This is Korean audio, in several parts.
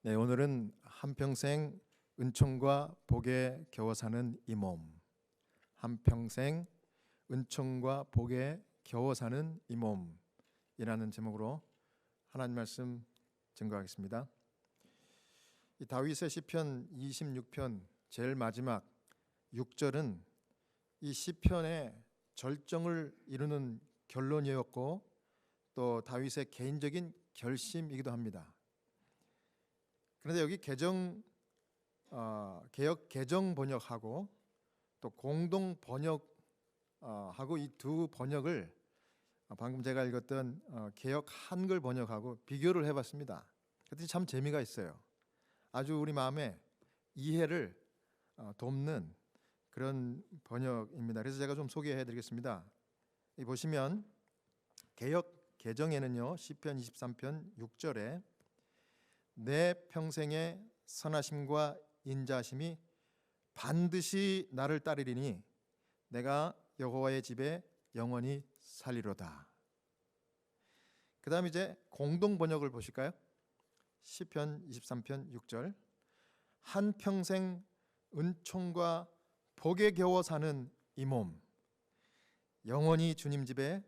네, 오늘은 한평생 은총과 복에 겨워 사는 이 몸, 한평생 은총과 복에 겨워 사는 이 몸이라는 제목으로 하나님 말씀 증거하겠습니다. 이 다윗의 시편 26편 제일 마지막 6절은 이 시편의 절정을 이루는 결론이었고 또 다윗의 개인적인 결심이기도 합니다. 그런데 여기 개역 개정 번역하고 또 공동 번역하고 이 두 번역을 방금 제가 읽었던 개역 한글 번역하고 비교를 해봤습니다. 그랬더니 참 재미가 있어요. 아주 우리 마음에 이해를 돕는 그런 번역입니다. 그래서 제가 좀 소개해드리겠습니다. 이 보시면 개역 개정에는요, 시편 23편 6절에 내 평생의 선하심과 인자심이 반드시 나를 따르리니 내가 여호와의 집에 영원히 살리로다. 그 다음 이제 공동 번역을 보실까요? 시편 23편 6절 한평생 은총과 복에 겨워 사는 이 몸 영원히 주님 집에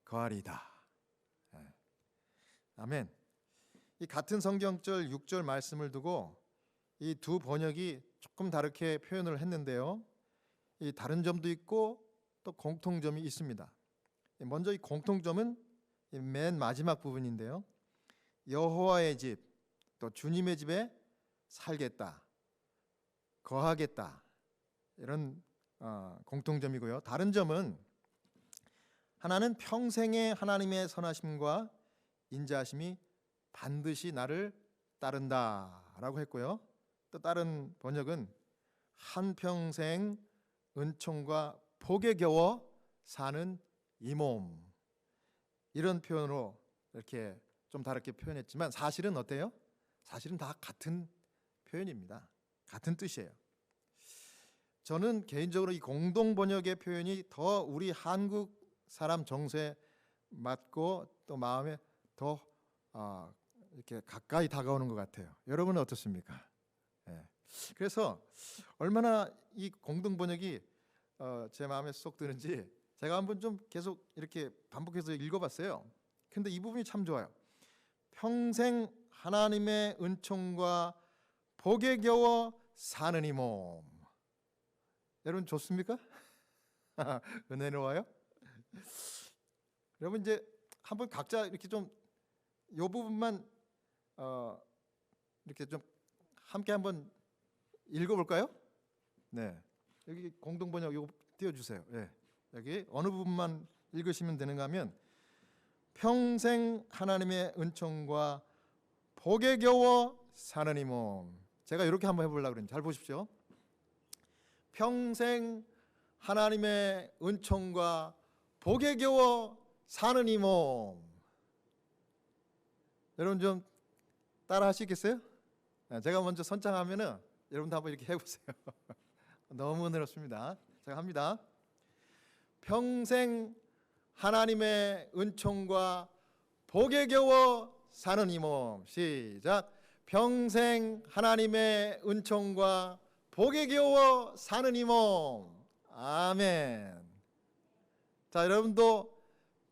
거하리이다. 아멘. 이 같은 성경절 6절 말씀을 두고 이 두 번역이 조금 다르게 표현을 했는데요, 이 다른 점도 있고 또 공통점이 있습니다. 먼저 이 공통점은 맨 마지막 부분인데요, 여호와의 집, 또 주님의 집에 살겠다, 거하겠다, 이런 공통점이고요. 다른 점은 하나는 평생의 하나님의 선하심과 인자하심이 반드시 나를 따른다라고 했고요. 또 다른 번역은 한평생 은총과 복에 겨워 사는 이 몸, 이런 표현으로 이렇게 좀 다르게 표현했지만 사실은 어때요? 사실은 다 같은 표현입니다. 같은 뜻이에요. 저는 개인적으로 이 공동 번역의 표현이 더 우리 한국 사람 정서에 맞고 또 마음에 더 이렇게 가까이 다가오는 것 같아요. 여러분은 어떻습니까? 네. 그래서 얼마나 이 공동 번역이 제 마음에 쏙 드는지 제가 한번 좀 계속 이렇게 반복해서 읽어봤어요. 근데 이 부분이 참 좋아요. 평생 하나님의 은총과 복에 겨워 사는 이 몸. 여러분 좋습니까? 은혜로워요? 여러분 이제 한번 각자 이렇게 좀 이 부분만 이렇게 좀 함께 한번 읽어볼까요? 네, 여기 공동 번역 이거 띄워주세요. 네, 여기 어느 부분만 읽으시면 되는가 하면 평생 하나님의 은총과 복에 겨워 사는 이 몸. 제가 이렇게 한번 해보려고 그랬는데 잘 보십시오. 평생 하나님의 은총과 복에 겨워 사는 이 몸. 여러분 좀 따라 하시겠어요? 제가 먼저 선창하면은 여러분도 한번 이렇게 해보세요. 너무 은혜롭습니다. 제가 합니다. 평생 하나님의 은총과 복에 겨워 사는 이 몸. 시작. 평생 하나님의 은총과 복에 겨워 사는 이 몸. 아멘. 자, 여러분도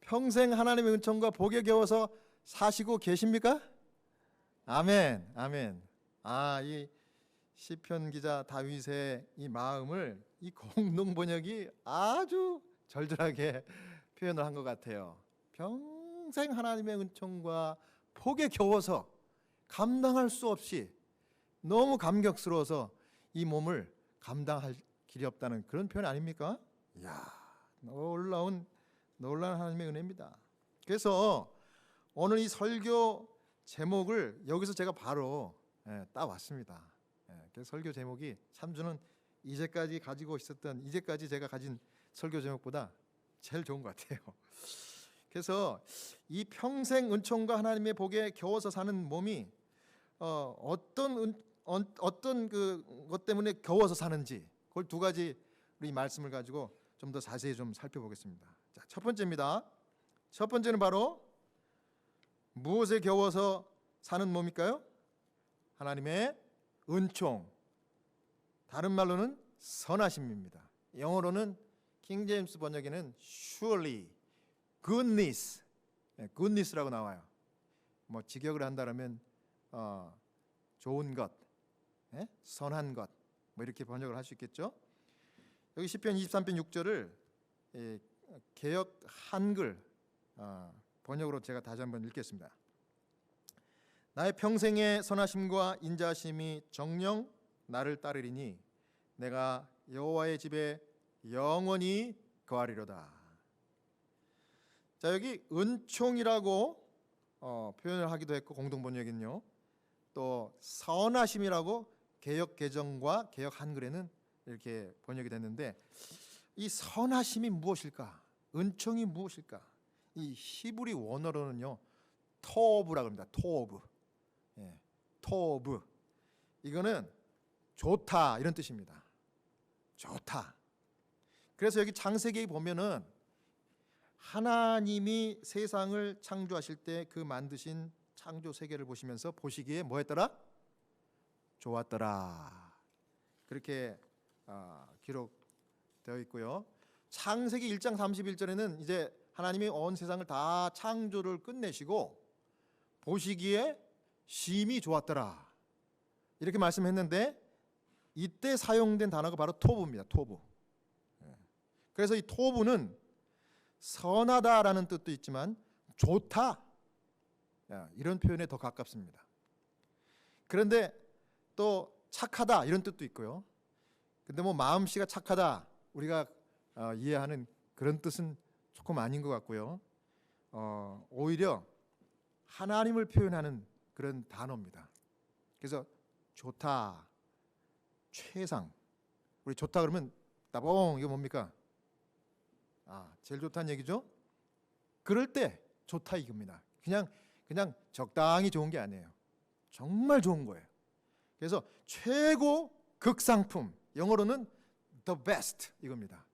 평생 하나님의 은총과 복에 겨워서 사시고 계십니까? 아멘, 아멘. 이 시편 기자 다윗의 이 마음을 이 공동 번역이 아주 절절하게 표현을 한 것 같아요. 평생 하나님의 은총과 복에 겨워서 감당할 수 없이 너무 감격스러워서 이 몸을 감당할 길이 없다는 그런 표현 아닙니까? 이야, 놀라운 하나님의 은혜입니다. 그래서 오늘 이 설교 제목을 여기서 제가 바로 따왔습니다. 그래서 설교 제목이 참주는 이제까지 제가 가진 설교 제목보다 제일 좋은 것 같아요. 그래서 이 평생 은총과 하나님의 복에 겨워서 사는 몸이 어떤 것 때문에 겨워서 사는지, 그걸 두 가지 우리 말씀을 가지고 좀 더 자세히 좀 살펴보겠습니다. 자, 첫 번째입니다. 첫 번째는 바로 무엇에 겨워서 사는 몸일까요? 하나님의 은총, 다른 말로는 선하심입니다. 영어로는 킹 제임스 번역에는 surely, goodness, goodness라고 나와요. 뭐 직역을 한다면 좋은 것, 선한 것, 뭐 이렇게 번역을 할 수 있겠죠. 여기 시편 23편 6절을 개역 한글 번역으로 제가 다시 한번 읽겠습니다. 나의 평생의 선하심과 인자하심이 정녕 나를 따르리니 내가 여호와의 집에 영원히 거하리로다. 자, 여기 은총이라고 표현을 하기도 했고, 공동 번역은요, 또 선하심이라고 개역 개정과 개역 한글에는 이렇게 번역이 됐는데, 이 선하심이 무엇일까? 은총이 무엇일까? 이 히브리 원어로는요, 토브라고 합니다. 토브. 토브. 이거는 좋다 이런 뜻입니다. 좋다. 그래서 여기 창세기에 보면은 하나님이 세상을 창조하실 때 그 만드신 창조 세계를 보시면서 보시기에 뭐 했더라? 좋았더라. 그렇게 기록되어 있고요. 창세기 1장 31절에는 이제 하나님이 온 세상을 다 창조를 끝내시고 보시기에 심히 좋았더라 이렇게 말씀했는데, 이때 사용된 단어가 바로 토부입니다. 토부. 그래서 이 토부는 선하다라는 뜻도 있지만 좋다 이런 표현에 더 가깝습니다. 그런데 또 착하다 이런 뜻도 있고요. 근데 뭐 마음씨가 착하다 우리가 이해하는 그런 뜻은 조금 아닌 것 같고요. 오히려 하나님을 표현하는 그런 단어입니다. 그래서 좋다, 최상. 우리 좋다 그러면 따봉 이거 뭡니까? 제일 좋다는 얘기죠. 그럴 때 좋다 이겁니다. 그냥 적당히 좋은 게 아니에요. 정말 좋은 거예요. 그래서 최고 극상품, 영어로는 the best 이겁니다.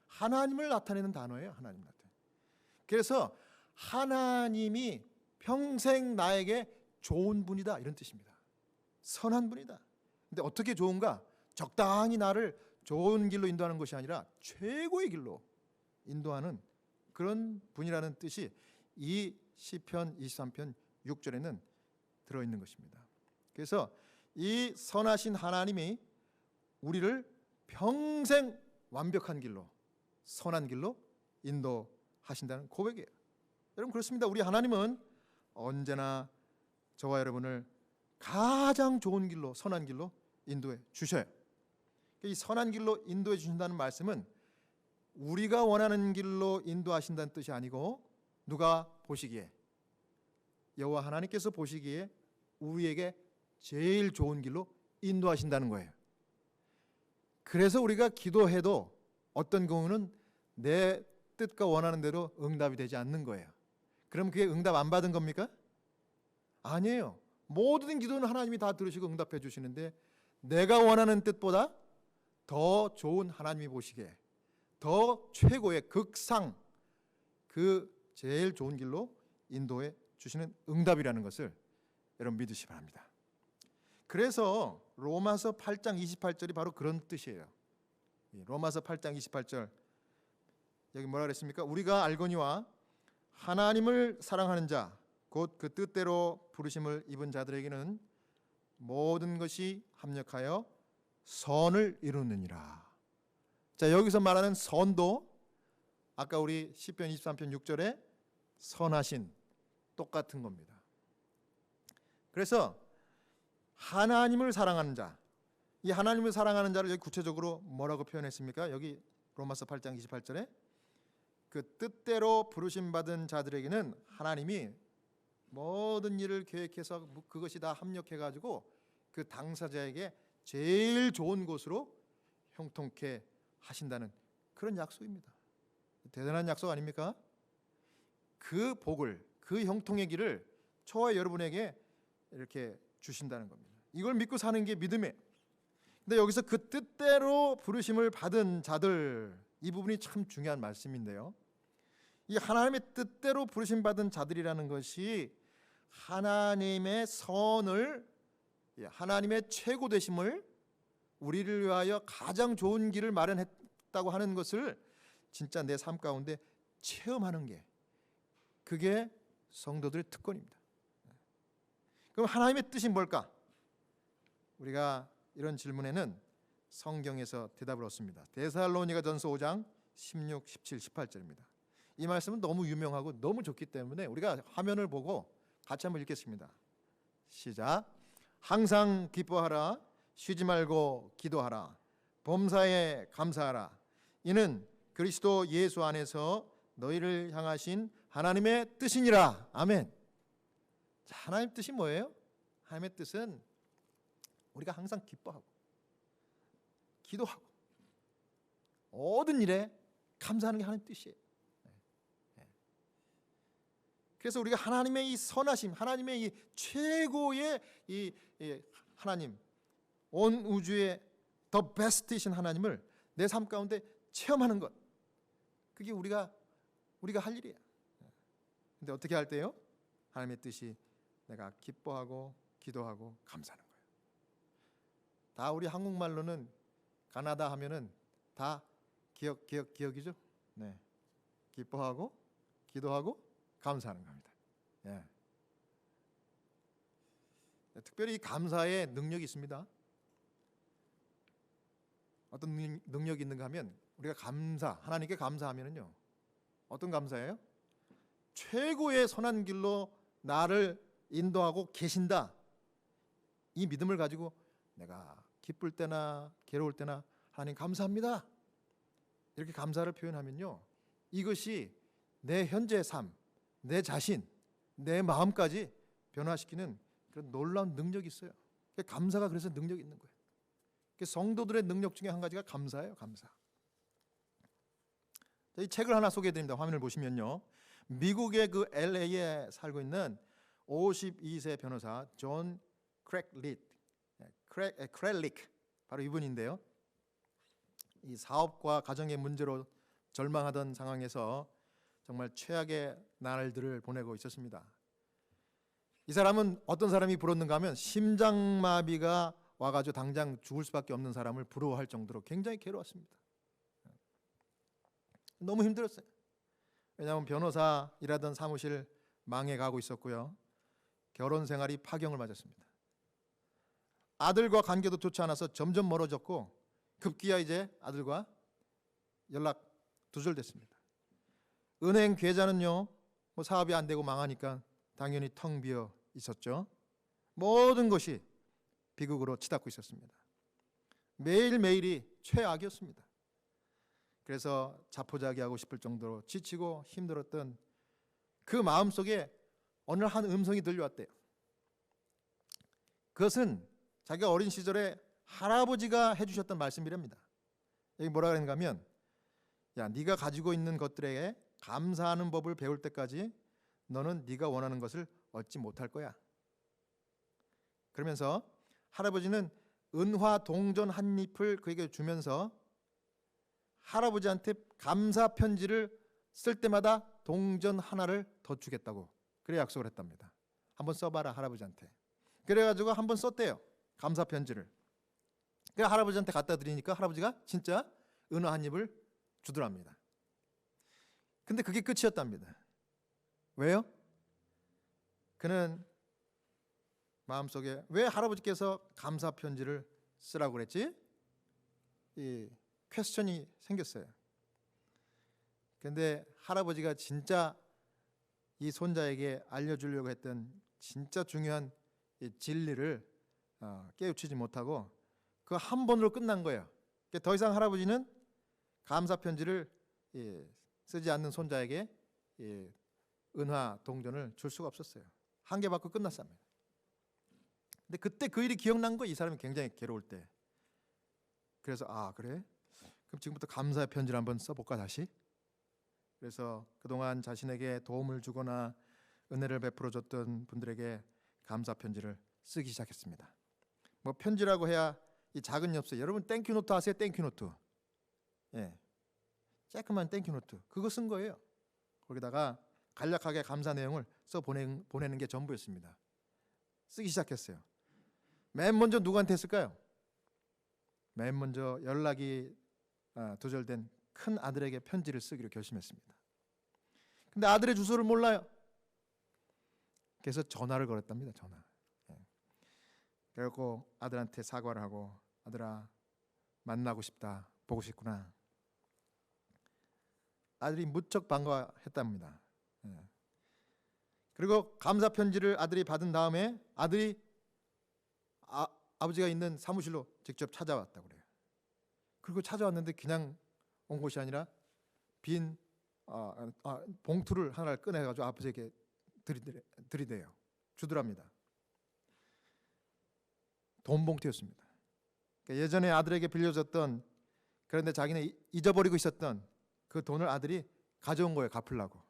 하나님을 나타내는 단어예요. 하나님 나타내. 그래서 하나님이 평생 나에게 좋은 분이다 이런 뜻입니다. 선한 분이다. 근데 어떻게 좋은가? 적당히 나를 좋은 길로 인도하는 것이 아니라 최고의 길로 인도하는 그런 분이라는 뜻이 이 시편 23편 6절에는 들어있는 것입니다. 그래서 이 선하신 하나님이 우리를 평생 완벽한 길로, 선한 길로 인도하신다는 고백이에요. 여러분 그렇습니다. 우리 하나님은 언제나 저와 여러분을 가장 좋은 길로, 선한 길로 인도해 주셔요. 이 선한 길로 인도해 주신다는 말씀은 우리가 원하는 길로 인도하신다는 뜻이 아니고, 누가 보시기에, 여호와 하나님께서 보시기에 우리에게 제일 좋은 길로 인도하신다는 거예요. 그래서 우리가 기도해도 어떤 경우는 내 뜻과 원하는 대로 응답이 되지 않는 거예요. 그럼 그게 응답 안 받은 겁니까? 아니에요. 모든 기도는 하나님이 다 들으시고 응답해 주시는데, 내가 원하는 뜻보다 더 좋은 하나님이 보시기에 더 최고의 극상, 그 제일 좋은 길로 인도해 주시는 응답이라는 것을 여러분 믿으시기 바랍니다. 그래서 로마서 8장 28절이 바로 그런 뜻이에요. 로마서 8장 28절 여기 뭐라 그랬습니까? 우리가 알거니와 하나님을 사랑하는 자 곧 그 뜻대로 부르심을 입은 자들에게는 모든 것이 합력하여 선을 이루느니라. 자, 여기서 말하는 선도 아까 우리 시편 23편 6절에 선하신 똑같은 겁니다. 그래서 하나님을 사랑하는 자, 이 하나님을 사랑하는 자를 여기 구체적으로 뭐라고 표현했습니까? 여기 로마서 8장 28절에 그 뜻대로 부르심 받은 자들에게는 하나님이 모든 일을 계획해서 그것이 다 합력해 가지고 그 당사자에게 제일 좋은 곳으로 형통케 하신다는 그런 약속입니다. 대단한 약속 아닙니까? 그 복을, 그 형통의 길을 저와 여러분에게 이렇게 주신다는 겁니다. 이걸 믿고 사는 게 믿음이에요. 근데 여기서 그 뜻대로 부르심을 받은 자들, 이 부분이 참 중요한 말씀인데요. 이 하나님의 뜻대로 부르심 받은 자들이라는 것이 하나님의 선을 하나님의 최고 되심을 우리를 위하여 가장 좋은 길을 마련했다고 하는 것을 진짜 내 삶 가운데 체험하는 게, 그게 성도들의 특권입니다. 그럼 하나님의 뜻이 뭘까? 우리가 이런 질문에는 성경에서 대답을 얻습니다. 데살로니가전서 5장 16, 17, 18절입니다. 이 말씀은 너무 유명하고 너무 좋기 때문에 우리가 화면을 보고 같이 한번 읽겠습니다. 시작. 항상 기뻐하라, 쉬지 말고 기도하라, 범사에 감사하라. 이는 그리스도 예수 안에서 너희를 향하신 하나님의 뜻이니라. 아멘. 자, 하나님의 뜻이 뭐예요? 하나님의 뜻은 우리가 항상 기뻐하고 기도하고 모든 일에 감사하는 게 하나님의 뜻이에요. 그래서 우리가 하나님의 이 선하심, 하나님의 이 최고의 이 하나님, 온 우주의 더 베스트이신 하나님을 내 삶 가운데 체험하는 것, 그게 우리가 할 일이야. 근데 어떻게 할 때요? 하나님의 뜻이 내가 기뻐하고 기도하고 감사하는 거예요. 다 우리 한국말로는 가나다 하면은 다 기억이죠. 네, 기뻐하고 기도하고 감사하는 겁니다. 예. 특별히 감사의 능력이 있습니다. 어떤 능력이 있는가 하면 우리가 하나님께 감사하면은요, 어떤 감사예요? 최고의 선한 길로 나를 인도하고 계신다, 이 믿음을 가지고 내가 기쁠 때나 괴로울 때나 하나님 감사합니다, 이렇게 감사를 표현하면요, 이것이 내 현재의 삶, 내 자신, 내 마음까지 변화시키는 그런 놀라운 능력이 있어요. 감사가 그래서 능력이 있는 거예요. 성도들의 능력 중에 한 가지가 감사예요. 감사. 이 책을 하나 소개해드립니다. 화면을 보시면요, 미국의 그 LA에 살고 있는 52세 변호사 존 크렐릭, 바로 이분인데요, 이 사업과 가정의 문제로 절망하던 상황에서 정말 최악의 날들을 보내고 있었습니다. 이 사람은 어떤 사람이 부렀는가 하면 심장마비가 와가지고 당장 죽을 수밖에 없는 사람을 부러워할 정도로 굉장히 괴로웠습니다. 너무 힘들었어요. 왜냐하면 변호사 일하던 사무실 망해가고 있었고요, 결혼 생활이 파경을 맞았습니다. 아들과 관계도 좋지 않아서 점점 멀어졌고 급기야 이제 아들과 연락 두절됐습니다. 은행 계좌는요, 뭐 사업이 안 되고 망하니까 당연히 텅 비어 있었죠. 모든 것이 비극으로 치닫고 있었습니다. 매일매일이 최악이었습니다. 그래서 자포자기하고 싶을 정도로 지치고 힘들었던 그 마음속에 어느 날 한 음성이 들려왔대요. 그것은 자기가 어린 시절에 할아버지가 해주셨던 말씀이랍니다. 여기 뭐라 그랬는가 하면, 야, 네가 가지고 있는 것들에 감사하는 법을 배울 때까지 너는 네가 원하는 것을 얻지 못할 거야. 그러면서 할아버지는 은화 동전 한 잎을 그에게 주면서 할아버지한테 감사 편지를 쓸 때마다 동전 하나를 더 주겠다고 그래 약속을 했답니다. 한번 써봐라 할아버지한테. 그래가지고 한번 썼대요, 감사 편지를. 그 할아버지한테 갖다 드리니까 할아버지가 진짜 은화 한 잎을 주더랍니다. 근데 그게 끝이었답니다. 왜요? 그는 마음속에 왜 할아버지께서 감사 편지를 쓰라고 그랬지? 이 퀘스천이 생겼어요. 근데 할아버지가 진짜 이 손자에게 알려주려고 했던 진짜 중요한 이 진리를 깨우치지 못하고 그 한 번으로 끝난 거예요. 더 이상 할아버지는 감사 편지를 쓰지 않는 손자에게 은화 동전을 줄 수가 없었어요. 한 개 받고 끝났습니다. 근데 그때 그 일이 기억난 거, 이 사람이 굉장히 괴로울 때. 그래서 그래? 그럼 지금부터 감사의 편지를 한번 써볼까 다시? 그래서 그동안 자신에게 도움을 주거나 은혜를 베풀어 줬던 분들에게 감사 편지를 쓰기 시작했습니다. 뭐 편지라고 해야 이 작은 엽서, 여러분 땡큐 노트 아세요? 땡큐 노트. 예, 조그만 땡큐 노트 그거 쓴 거예요. 거기다가 간략하게 감사 내용을 써 보내는 게 전부였습니다. 쓰기 시작했어요. 맨 먼저 누구한테 했을까요? 맨 먼저 연락이 두절된 큰 아들에게 편지를 쓰기로 결심했습니다. 근데 아들의 주소를 몰라요. 그래서 전화를 걸었답니다. 전화. 그래갖고 아들한테 사과를 하고, 아들아, 만나고 싶다, 보고 싶구나. 아들이 무척 반가워했답니다. 그리고 감사 편지를 아들이 받은 다음에 아들이 아버지가 있는 사무실로 직접 찾아왔다고 그래요. 그리고 찾아왔는데 그냥 온 것이 아니라 빈 봉투를 하나를 꺼내가지고 아버지에게 들이대요. 주더랍니다. 돈 봉투였습니다. 그러니까 예전에 아들에게 빌려줬던, 그런데 자기는 잊어버리고 있었던 그 돈을 아들이 가져온 거예요. 갚으려고.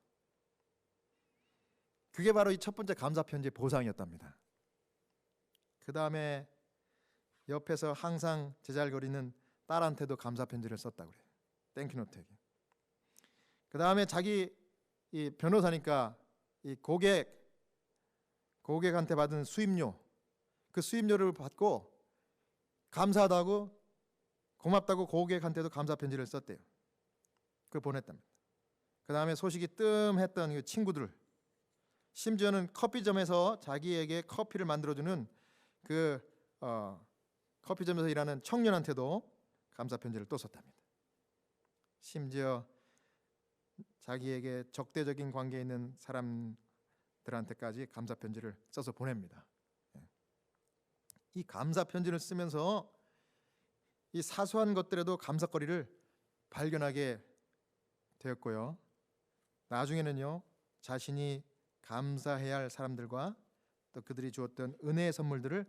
그게 바로 이 첫 번째 감사 편지의 보상이었답니다. 그 다음에 옆에서 항상 제잘거리는 딸한테도 감사 편지를 썼다고 그래요. 땡큐노트에게. 그 다음에 자기 이 변호사니까 이 고객한테 받은 수임료, 그 수임료를 받고 감사하다고, 고맙다고 고객한테도 감사 편지를 썼대요. 그걸 보냈답니다. 그 다음에 소식이 뜸했던 그 친구들, 심지어는 커피점에서 자기에게 커피를 만들어주는 그 커피점에서 일하는 청년한테도 감사 편지를 또 썼답니다. 심지어 자기에게 적대적인 관계에 있는 사람들한테까지 감사 편지를 써서 보냅니다. 이 감사 편지를 쓰면서 이 사소한 것들에도 감사거리를 발견하게 되었고요. 나중에는요, 자신이 감사해야 할 사람들과 또 그들이 주었던 은혜의 선물들을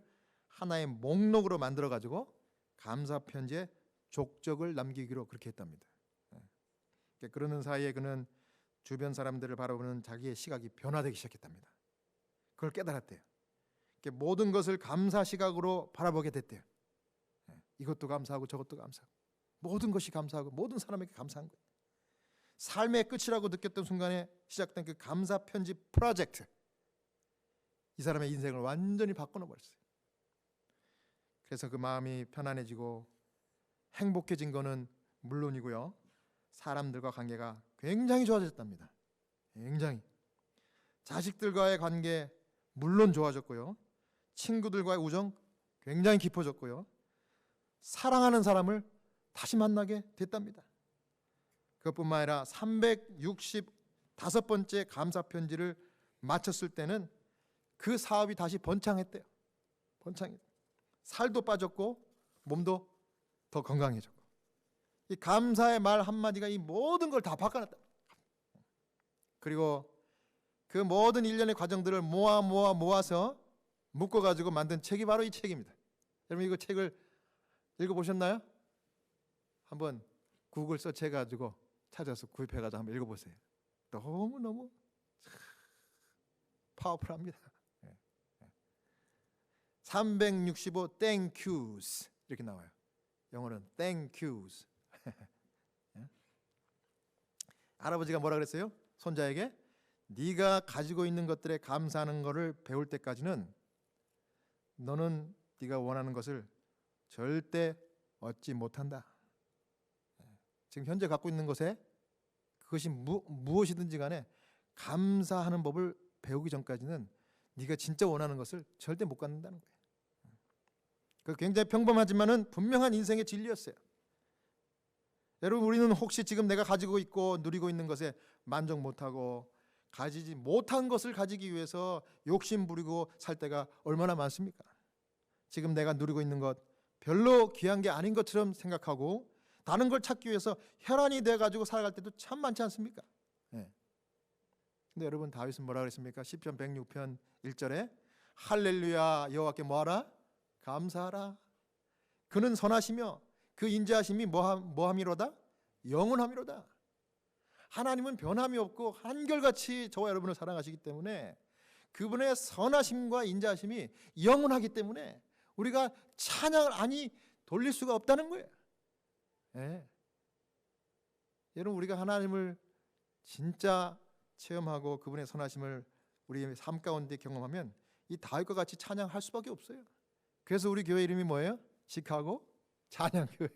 하나의 목록으로 만들어 가지고 감사 편지에 족적을 남기기로 그렇게 했답니다. 그러는 사이에 그는 주변 사람들을 바라보는 자기의 시각이 변화되기 시작했답니다. 그걸 깨달았대요. 모든 것을 감사 시각으로 바라보게 됐대요. 이것도 감사하고 저것도 감사하고, 모든 것이 감사하고 모든 사람에게 감사한 거예요. 삶의 끝이라고 느꼈던 순간에 시작된 그 감사 편지 프로젝트, 이 사람의 인생을 완전히 바꿔 버렸어요. 그래서 그 마음이 편안해지고 행복해진 거는 물론이고요, 사람들과 관계가 굉장히 좋아졌답니다. 굉장히. 자식들과의 관계 물론 좋아졌고요, 친구들과의 우정 굉장히 깊어졌고요, 사랑하는 사람을 다시 만나게 됐답니다. 그것뿐만 아니라 365번째 감사 편지를 마쳤을 때는 그 사업이 다시 번창했대요. 번창했. 살도 빠졌고 몸도 더 건강해졌고, 이 감사의 말 한마디가 이 모든 걸 다 바꿔놨다. 그리고 그 모든 일련의 과정들을 모아서 묶어가지고 만든 책이 바로 이 책입니다. 여러분, 이거 책을 읽어보셨나요? 한번 구글 서치해가지고 찾아서 구입해가지고 한번 읽어보세요. 너무너무 파워풀합니다. 365 thank yous 이렇게 나와요. 영어는 thank yous. 할아버지가 뭐라 그랬어요? 손자에게, 네가 가지고 있는 것들에 감사하는 것을 배울 때까지는 너는 네가 원하는 것을 절대 얻지 못한다. 지금 현재 갖고 있는 것에, 그것이 무엇이든지 간에 감사하는 법을 배우기 전까지는 네가 진짜 원하는 것을 절대 못 갖는다는 거예요. 그 굉장히 평범하지만은 분명한 인생의 진리였어요. 여러분, 우리는 혹시 지금 내가 가지고 있고 누리고 있는 것에 만족 못하고 가지지 못한 것을 가지기 위해서 욕심 부리고 살 때가 얼마나 많습니까? 지금 내가 누리고 있는 것 별로 귀한 게 아닌 것처럼 생각하고 다른 걸 찾기 위해서 혈안이 돼가지고 살아갈 때도 참 많지 않습니까? 근데 여러분, 다윗은 뭐라 그랬습니까? 시편 106편 1절에 할렐루야, 여호와께 뭐하라? 감사하라. 그는 선하시며 그 인자하심이 뭐함이로다? 영원함이로다. 하나님은 변함이 없고 한결같이 저와 여러분을 사랑하시기 때문에 그분의 선하심과 인자하심이 영원하기 때문에 우리가 찬양을 아니 돌릴 수가 없다는 거예요. 여러분, 우리가 하나님을 진짜 체험하고 그분의 선하심을 우리의 삶 가운데 경험하면 이 다윗과 같이 찬양할 수밖에 없어요. 그래서 우리 교회 이름이 뭐예요? 시카고 찬양교회.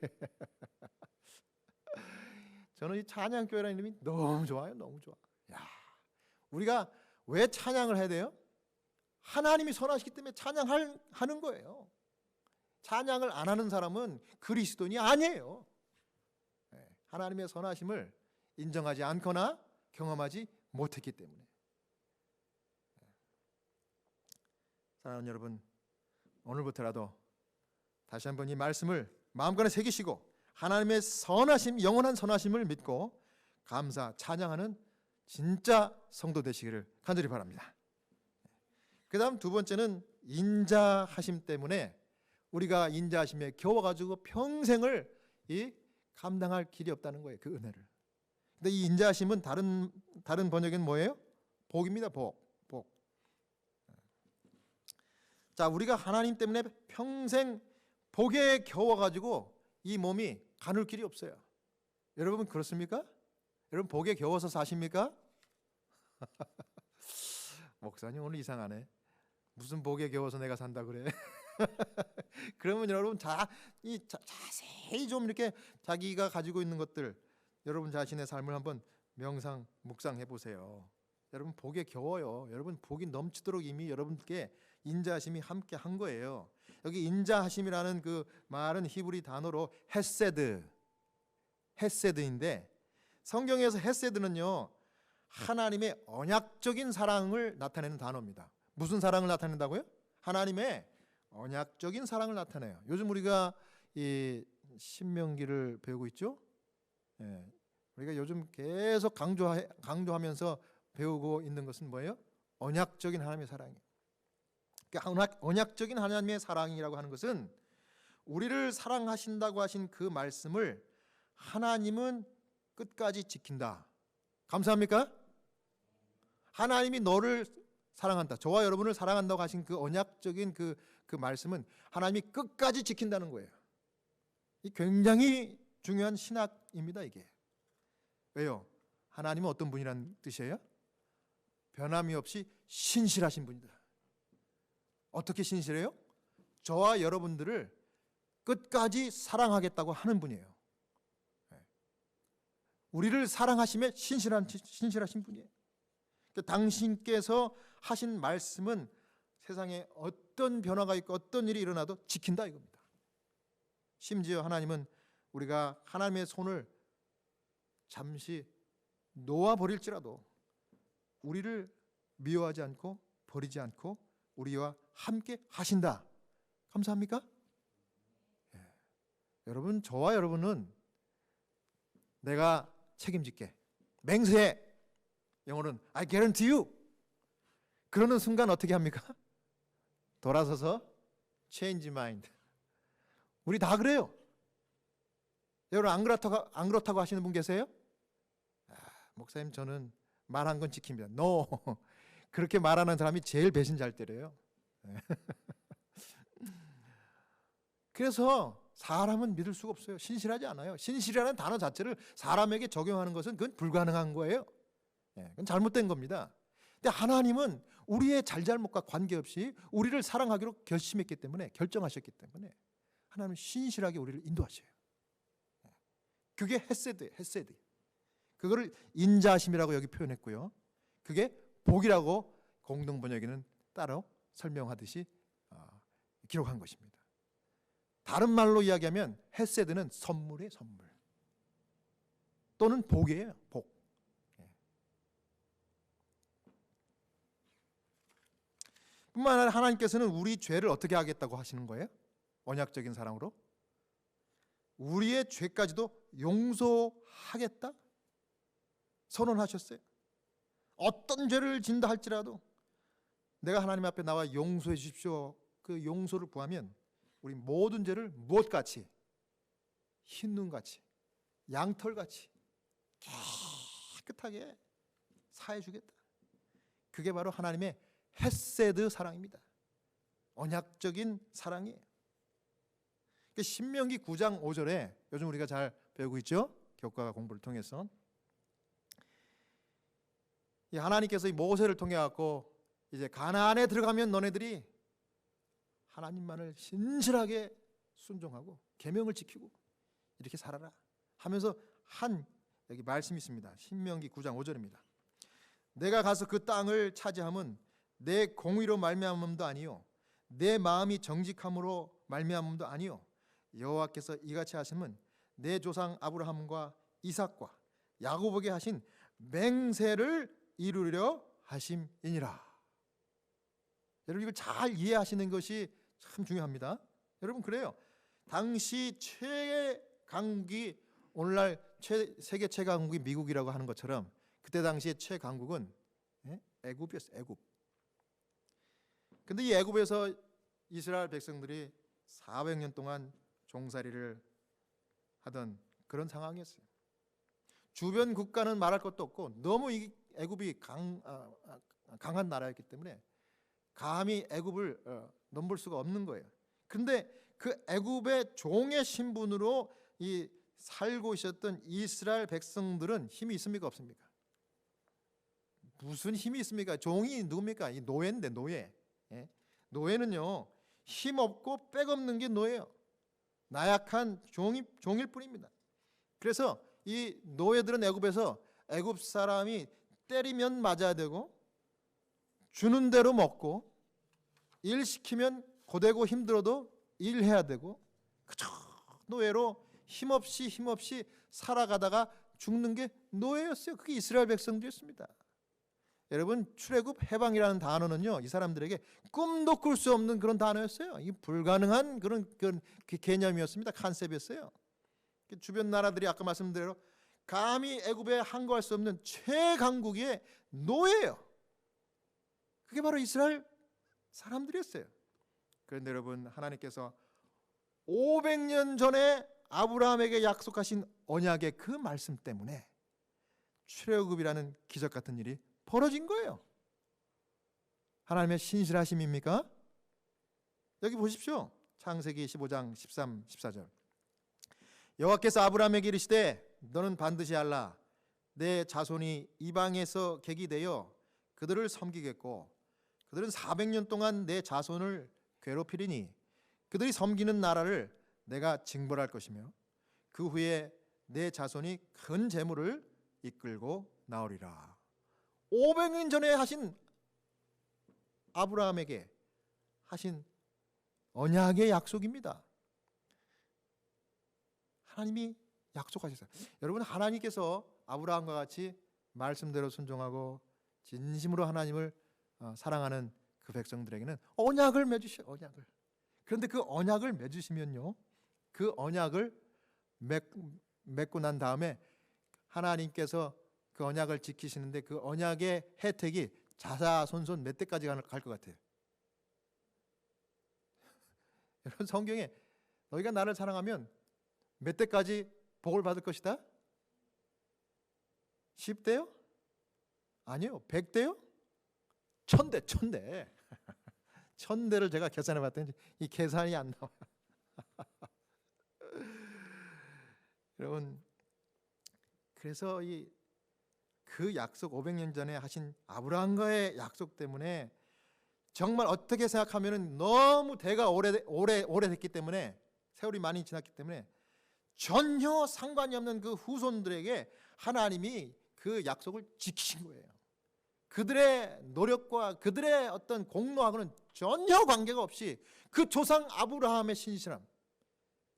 저는 이 찬양교회라는 이름이 너무 좋아요. 너무 좋아. 야, 우리가 왜 찬양을 해야 돼요? 하나님이 선하시기 때문에 찬양하는 거예요. 찬양을 안 하는 사람은 그리스도인이 아니에요. 하나님의 선하심을 인정하지 않거나 경험하지 못했기 때문에. 사랑하는 여러분, 오늘부터라도 다시 한번 이 말씀을 마음간에 새기시고 하나님의 선하심, 영원한 선하심을 믿고 감사, 찬양하는 진짜 성도 되시기를 간절히 바랍니다. 그 다음 두 번째는 인자하심 때문에 우리가 인자하심에 겨워가지고 평생을 감당할 길이 없다는 거예요. 그 은혜를. 근데 이 인자하심은 다른 번역에는 뭐예요? 복입니다. 복. 자, 우리가 하나님 때문에 평생 복에 겨워가지고 이 몸이 가눌 길이 없어요. 여러분 그렇습니까? 여러분 복에 겨워서 사십니까? 목사님 오늘 이상하네. 무슨 복에 겨워서 내가 산다 그래? 그러면 여러분 자세히 좀 이렇게 자기가 가지고 있는 것들, 여러분 자신의 삶을 한번 명상 묵상해 보세요. 여러분 복에 겨워요. 여러분 복이 넘치도록 이미 여러분께 인자하심이 함께 한 거예요. 여기 인자하심이라는 그 말은 히브리 단어로 헤세드인데, 성경에서 헤세드는요 하나님의 언약적인 사랑을 나타내는 단어입니다. 무슨 사랑을 나타낸다고요? 하나님의 언약적인 사랑을 나타내요. 요즘 우리가 이 신명기를 배우고 있죠. 우리가 요즘 계속 강조하면서 배우고 있는 것은 뭐예요? 언약적인 하나님의 사랑이에요. 그러니까 언약적인 하나님의 사랑이라고 하는 것은 우리를 사랑하신다고 하신 그 말씀을 하나님은 끝까지 지킨다. 감사합니까? 하나님이 너를 사랑한다, 저와 여러분을 사랑한다고 하신 그 언약적인 그 말씀은 하나님이 끝까지 지킨다는 거예요. 이 굉장히 중요한 신학입니다. 이게 왜요? 하나님은 어떤 분이라는 뜻이에요? 변함이 없이 신실하신 분이다. 어떻게 신실해요? 저와 여러분들을 끝까지 사랑하겠다고 하는 분이에요. 우리를 사랑하시며 신실하신 분이에요. 당신께서 하신 말씀은 세상에 어떤 변화가 있고 어떤 일이 일어나도 지킨다 이겁니다. 심지어 하나님은 우리가 하나님의 손을 잠시 놓아버릴지라도 우리를 미워하지 않고 버리지 않고 우리와 함께 하신다. 감사합니까? 여러분, 저와 여러분은 내가 책임질게, 맹세해, 영어로는 I guarantee you, 그러는 순간 어떻게 합니까? 돌아서서 change mind. 우리 다 그래요. 여러분 안 그렇다고 하시는 분 계세요? 목사님 저는 말한 건 지킵니다. No. 그렇게 말하는 사람이 제일 배신자일 때래요. 그래서 사람은 믿을 수가 없어요. 신실하지 않아요. 신실이라는 단어 자체를 사람에게 적용하는 것은 그건 불가능한 거예요. 그건 잘못된 겁니다. 근데 하나님은 우리의 잘잘못과 관계없이 우리를 사랑하기로 결심했기 때문에, 결정하셨기 때문에 하나님은 신실하게 우리를 인도하셔요. 그게 헤세드예요. 헤세드. 그거를 인자하심이라고 여기 표현했고요. 그게 복이라고 공동 번역에는 따로 설명하듯이 기록한 것입니다. 다른 말로 이야기하면 헤세드는 선물이에요. 선물. 또는 복이에요. 복. 뿐만 아니라 하나님께서는 우리 죄를 어떻게 하겠다고 하시는 거예요? 언약적인 사랑으로 우리의 죄까지도 용서하겠다 선언하셨어요. 어떤 죄를 진다 할지라도 내가 하나님 앞에 나와 용서해 주십시오. 그 용서를 구하면 우리 모든 죄를 무엇같이, 흰눈같이, 양털같이 깨끗하게 사해 주겠다. 그게 바로 하나님의 헤세드 사랑입니다. 언약적인 사랑이에요. 신명기 9장 5절에 요즘 우리가 잘 배우고 있죠? 교과 공부를 통해서 하나님께서 이 모세를 통해 갖고 이제 가나안에 들어가면 너네들이 하나님만을 신실하게 순종하고 계명을 지키고 이렇게 살아라 하면서 한 여기 말씀이 있습니다. 신명기 9장 5절입니다. 내가 가서 그 땅을 차지함은 내 공의로 말미암음도 아니요 내 마음이 정직함으로 말미암음도 아니요 여호와께서 이같이 하심은 내 조상 아브라함과 이삭과 야곱에게 하신 맹세를 이루려 하심이니라. 여러분 이걸 잘 이해하시는 것이 참 중요합니다. 여러분 그래요. 당시 최의 강국이 오늘날 세계 최강국이 미국이라고 하는 것처럼 그때 당시의 최강국은 애굽이었어요. 애굽. 근데 이 애굽에서 이스라엘 백성들이 400년 동안 종살이를 하던 그런 상황이었어요. 주변 국가는 말할 것도 없고 너무 이 애굽이 강한 나라였기 때문에 감히 애굽을 넘볼 수가 없는 거예요. 그런데 그 애굽의 종의 신분으로 이 살고 있었던 이스라엘 백성들은 힘이 있습니까 없습니까? 무슨 힘이 있습니까? 종이 누굽니까? 이 노예인데 노예. 노예는요 힘없고 빽없는 게 노예예요. 나약한 종일 뿐입니다. 그래서 이 노예들은 애굽에서 애굽 사람이 때리면 맞아야 되고 주는 대로 먹고 일 시키면 고되고 힘들어도 일해야 되고 그저 노예로 힘없이 살아가다가 죽는 게 노예였어요. 그게 이스라엘 백성들이었습니다. 여러분 출애굽 해방이라는 단어는요 이 사람들에게 꿈도 꿀 수 없는 그런 단어였어요. 이 불가능한 그런 개념이었습니다. 컨셉이었어요. 주변 나라들이 아까 말씀드린 대로 감히 애굽에 항거할 수 없는 최강국의 노예예요. 그게 바로 이스라엘 사람들이었어요. 그런데 여러분 하나님께서 500년 전에 아브라함에게 약속하신 언약의 그 말씀 때문에 출애굽이라는 기적 같은 일이 벌어진 거예요. 하나님의 신실하심입니까? 여기 보십시오. 창세기 15장 13, 14절. 여호와께서 아브라함에게 이르시되 너는 반드시 알라. 내 자손이 이방에서 객이 되어 그들을 섬기겠고 그들은 400년 동안 내 자손을 괴롭히리니 그들이 섬기는 나라를 내가 징벌할 것이며 그 후에 내 자손이 큰 재물을 이끌고 나오리라. 500년 전에 하신 아브라함에게 하신 언약의 약속입니다. 하나님이 약속하셨어요. 여러분 하나님께서 아브라함과 같이 말씀대로 순종하고 진심으로 하나님을 사랑하는 그 백성들에게는 언약을 맺으셔요. 언약을. 그런데 그 언약을 맺으시면요 그 언약을 맺고 난 다음에 하나님께서 그 언약을 지키시는데 그 언약의 혜택이 자자손손 몇 대까지 갈 것 같아요? 여러분 성경에 너희가 나를 사랑하면 몇 대까지 복을 받을 것이다? 10대요? 아니요. 100대요? 1000대 1000대 1000대를 제가 계산해 봤더니 이 계산이 안 나와요. 여러분 그래서 그 약속 500년 전에 하신 아브라함과의 약속 때문에 정말 어떻게 생각하면 너무 대가 오래됐기 때문에 세월이 많이 지났기 때문에 전혀 상관이 없는 그 후손들에게 하나님이 그 약속을 지키신 거예요. 그들의 노력과 그들의 어떤 공로하고는 전혀 관계가 없이 그 조상 아브라함의 신실함,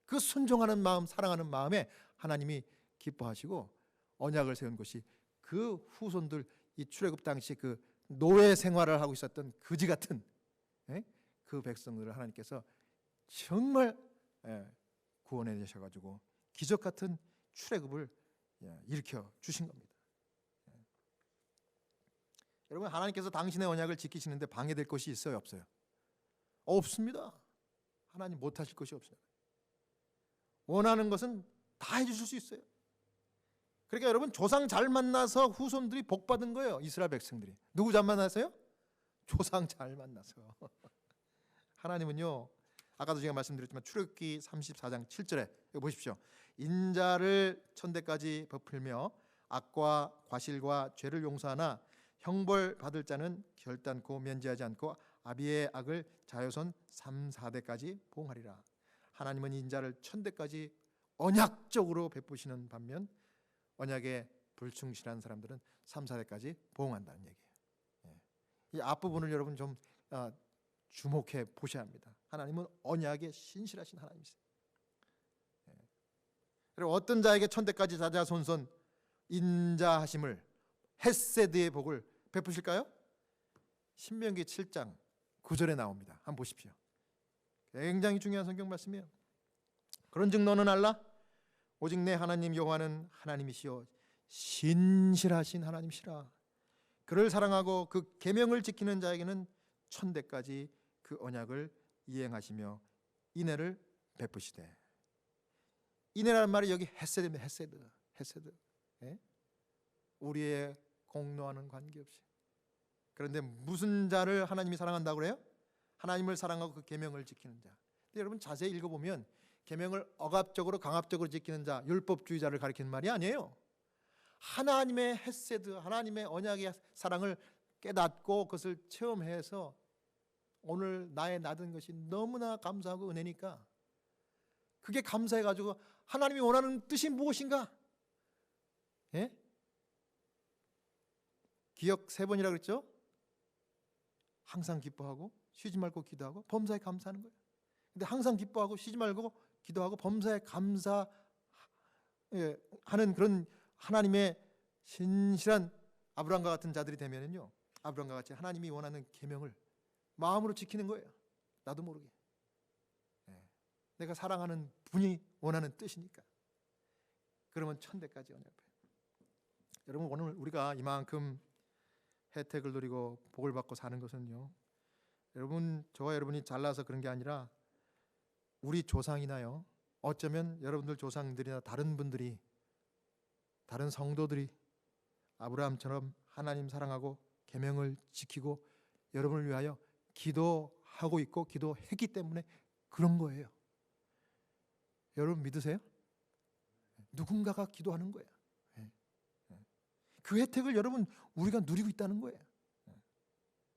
그 순종하는 마음, 사랑하는 마음에 하나님이 기뻐하시고 언약을 세운 것이 그 후손들 이 출애굽 당시 그 노예 생활을 하고 있었던 거지 같은 그 백성들을 하나님께서 정말 구원해 주셔가지고 기적 같은 출애굽을 일으켜 주신 겁니다. 여러분 하나님께서 당신의 언약을 지키시는데 방해될 것이 있어요 없어요? 없습니다. 하나님 못하실 것이 없어요. 원하는 것은 다 해주실 수 있어요. 그러니까 여러분 조상 잘 만나서 후손들이 복 받은 거예요. 이스라엘 백성들이. 누구 잘 만나서요? 조상 잘 만나서. 하나님은요 아까도 제가 말씀드렸지만 출애굽기 34장 7절에 여기 보십시오. 인자를 천대까지 베풀며 악과 과실과 죄를 용서하나 형벌 받을 자는 결단코 면제하지 않고 아비의 악을 자손 3, 4대까지 보응하리라. 하나님은 인자를 천대까지 언약적으로 베푸시는 반면 언약에 불충실한 사람들은 3, 4대까지 보응한다는 얘기예요. 이 앞부분을 여러분 좀 주목해 보셔야 합니다. 하나님은 언약에 신실하신 하나님이세요. 그리고 어떤 자에게 천대까지 자자손손 인자하심을 헤세드의 복을 베푸실까요? 신명기 7장 9절에 나옵니다. 한번 보십시오. 굉장히 중요한 성경 말씀이에요. 그런즉 너는 알라 오직 내 하나님 여호와는 하나님이시요 신실하신 하나님이시라. 그를 사랑하고 그 계명을 지키는 자에게는 천대까지 그 언약을 이행하시며 인애를 베푸시되. 인애라는 말이 여기 헤세드입니다. 헤세드. 예? 우리의 공로하는 관계없이. 그런데 무슨 자를 하나님이 사랑한다고 그래요? 하나님을 사랑하고 그 계명을 지키는 자. 근데 여러분 자세히 읽어보면 계명을 억압적으로 강압적으로 지키는 자, 율법주의자를 가리키는 말이 아니에요. 하나님의 헤세드, 하나님의 언약의 사랑을 깨닫고 그것을 체험해서 오늘 나의 나된 것이 너무나 감사하고 은혜니까 그게 감사해가지고 하나님이 원하는 뜻이 무엇인가? 예? 기억 3번이라 그랬죠? 항상 기뻐하고 쉬지 말고 기도하고 범사에 감사하는 거예요. 근데 항상 기뻐하고 쉬지 말고 기도하고 범사에 감사하는 그런 하나님의 신실한 아브라함과 같은 자들이 되면은요, 아브라함과 같이 하나님이 원하는 계명을 마음으로 지키는 거예요. 나도 모르게. 내가 사랑하는 분이 원하는 뜻이니까. 그러면 천대까지 언약해. 여러분 오늘 우리가 이만큼 혜택을 누리고 복을 받고 사는 것은요, 여러분 저와 여러분이 잘나서 그런 게 아니라 우리 조상이나요, 어쩌면 여러분들 조상들이나 다른 분들이, 다른 성도들이 아브라함처럼 하나님 사랑하고 계명을 지키고 여러분을 위하여 기도하고 있고 기도했기 때문에 그런 거예요. 여러분 믿으세요? 누군가가 기도하는 거예요. 그 혜택을 여러분 우리가 누리고 있다는 거예요.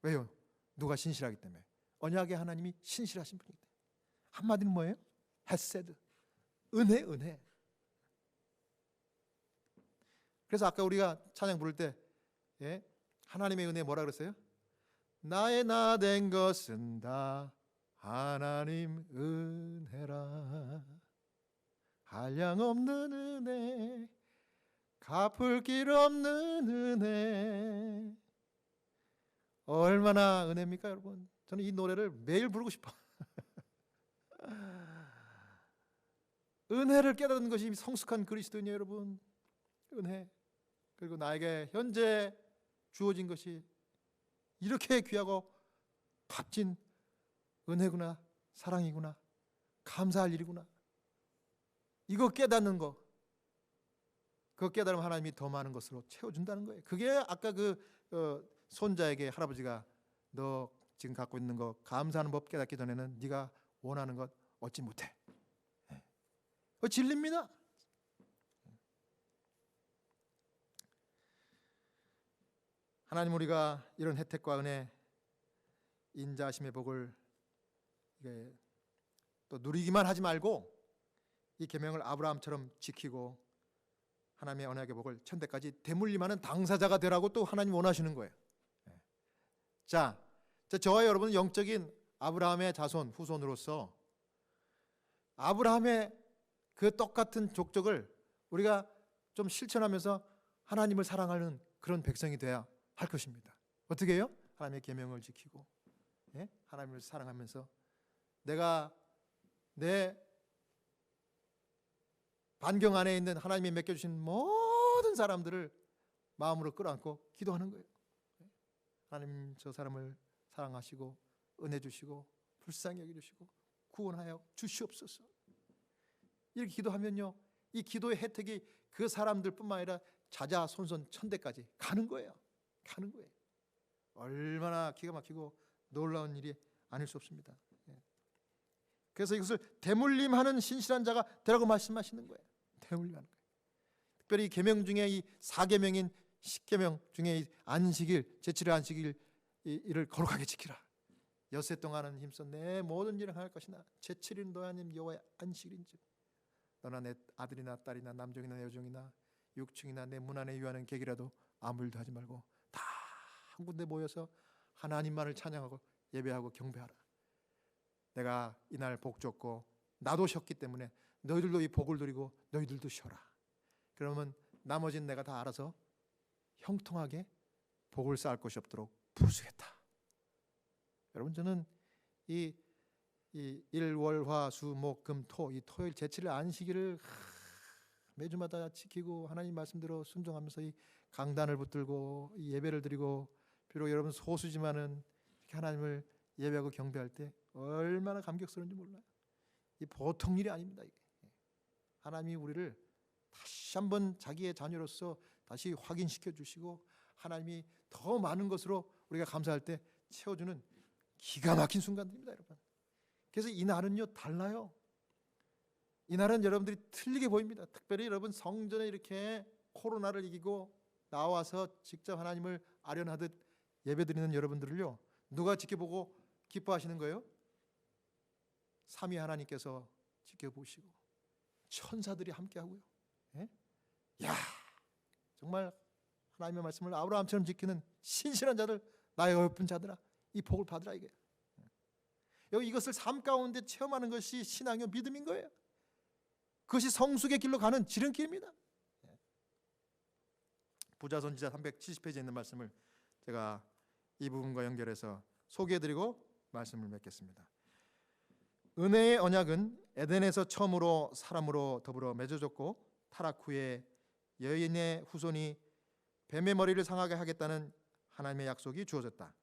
왜요? 누가 신실하기 때문에. 언약의 하나님이 신실하신 분이기 때문에. 한마디는 뭐예요? 헤세드, 은혜. 그래서 아까 우리가 찬양 부를 때 하나님의 은혜 뭐라 그랬어요? 나의 나 된 것은 다 하나님 은혜라. 한량없는 은혜, 갚을 길 없는 은혜. 얼마나 은혜입니까 여러분? 저는 이 노래를 매일 부르고 싶어. 은혜를 깨닫는 것이 성숙한 그리스도인이에요 여러분. 은혜. 그리고 나에게 현재 주어진 것이 이렇게 귀하고 값진 은혜구나, 사랑이구나, 감사할 일이구나. 이거 깨닫는 거, 그거 깨달으면 하나님이 더 많은 것으로 채워준다는 거예요. 그게 아까 그 손자에게 할아버지가 너 지금 갖고 있는 거 감사하는 법 깨닫기 전에는 네가 원하는 것 얻지 못해. 진리입니다. 하나님 우리가 이런 혜택과 은혜, 인자하심의 복을 또 누리기만 하지 말고 이 계명을 아브라함처럼 지키고 하나님의 언약의 복을 천대까지 대물림하는 당사자가 되라고 또 하나님 원하시는 거예요. 자, 저와 여러분은 영적인 아브라함의 자손, 후손으로서 아브라함의 그 똑같은 족적을 우리가 좀 실천하면서 하나님을 사랑하는 그런 백성이 돼야 할 것입니다. 어떻게 해요? 하나님의 계명을 지키고 하나님을 사랑하면서 내가 내 반경 안에 있는 하나님이 맡겨주신 모든 사람들을 마음으로 끌어안고 기도하는 거예요. 하나님 저 사람을 사랑하시고 은혜 주시고 불쌍히 여겨주시고 구원하여 주시옵소서. 이렇게 기도하면요, 이 기도의 혜택이 그 사람들뿐만 아니라 자자손손 천대까지 가는 거예요. 가는 거예요. 얼마나 기가 막히고 놀라운 일이 아닐 수 없습니다. 그래서 이것을 대물림하는 신실한 자가 되라고 말씀하시는 거예요. 대물림하는 거예요. 특별히 계명 중에 이 4계명인 10계명 중에 이 안식일, 제7의 안식일 이를 거룩하게 지키라. 엿새 동안은 힘써 내 모든 일을 할 것이나 제7일은 너희 하나님 여호와의 안식일인즉 너나 내 아들이나 딸이나 남종이나 여종이나 육충이나 내 문 안에 유하는 객이라도 아무 일도 하지 말고 다 한 군데 모여서 하나님만을 찬양하고 예배하고 경배하라. 내가 이날 복 줬고 나도 쉬었기 때문에 너희들도 이 복을 누리고 너희들도 쉬어라. 그러면 나머지는 내가 다 알아서 형통하게 복을 쌓을 것이 없도록 부수겠다. 여러분, 저는 이 일월화수목금토 이 토요일 제7일 안식일을 매주마다 지키고 하나님 말씀대로 순종하면서 이 강단을 붙들고 이 예배를 드리고, 비록 여러분 소수지만은 이렇게 하나님을 예배하고 경배할 때 얼마나 감격스러운지 몰라요. 이 보통 일이 아닙니다. 이게. 하나님이 우리를 다시 한번 자기의 자녀로서 다시 확인시켜 주시고 하나님이 더 많은 것으로 우리가 감사할 때 채워주는 기가 막힌 순간들입니다, 여러분. 그래서 이 날은요 달라요. 이 날은 여러분들이 틀리게 보입니다. 특별히 여러분 성전에 이렇게 코로나를 이기고 나와서 직접 하나님을 아련하듯 예배드리는 여러분들을요 누가 지켜보고 기뻐하시는 거예요? 삼위 하나님께서 지켜보시고 천사들이 함께하고요. 예? 야, 정말 하나님의 말씀을 아브라함처럼 지키는 신실한 자들, 나의 어여쁜 자들아, 이 복을 받으라. 이게 여기 이것을 삶 가운데 체험하는 것이 신앙의 믿음인 거예요. 그것이 성숙의 길로 가는 지름길입니다. 부자선지자 370페이지에 있는 말씀을 제가 이 부분과 연결해서 소개해드리고 말씀을 맺겠습니다. 은혜의 언약은 에덴에서 처음으로 사람으로 더불어 맺어졌고 타락 후에 여인의 후손이 뱀의 머리를 상하게 하겠다는 하나님의 약속이 주어졌다.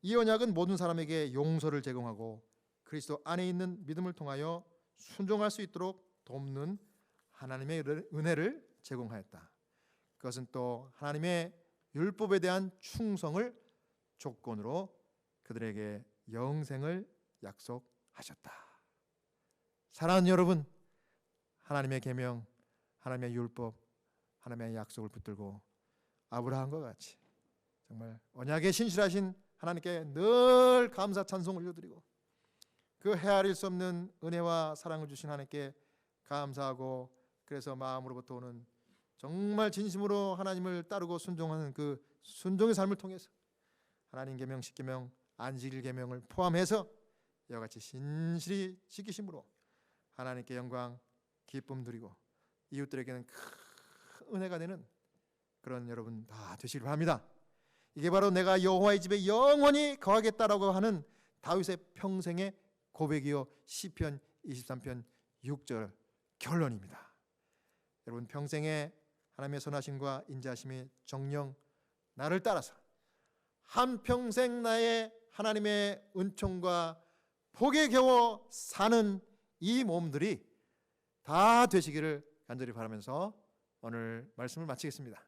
이 언약은 모든 사람에게 용서를 제공하고 그리스도 안에 있는 믿음을 통하여 순종할 수 있도록 돕는 하나님의 은혜를 제공하였다. 그것은 또 하나님의 율법에 대한 충성을 조건으로 그들에게 영생을 약속하셨다. 사랑하는 여러분, 하나님의 계명, 하나님의 율법, 하나님의 약속을 붙들고 아브라함과 같이 정말 언약에 신실하신 하나님께 늘 감사 찬송 올려드리고 그 헤아릴 수 없는 은혜와 사랑을 주신 하나님께 감사하고, 그래서 마음으로부터 오는 정말 진심으로 하나님을 따르고 순종하는 그 순종의 삶을 통해서 하나님 계명, 십계명, 안식일 계명을 포함해서 이와 같이 신실히 지키심으로 하나님께 영광, 기쁨 드리고 이웃들에게는 큰 은혜가 되는 그런 여러분 다 되시길 바랍니다. 이게 바로 내가 여호와의 집에 영원히 거하겠다라고 하는 다윗의 평생의 고백이요 시편 23편 6절 결론입니다. 여러분, 평생에 하나님의 선하심과 인자하심이 정령 나를 따라서 한평생 나의 하나님의 은총과 복에 겨워 사는 이 몸들이 다 되시기를 간절히 바라면서 오늘 말씀을 마치겠습니다.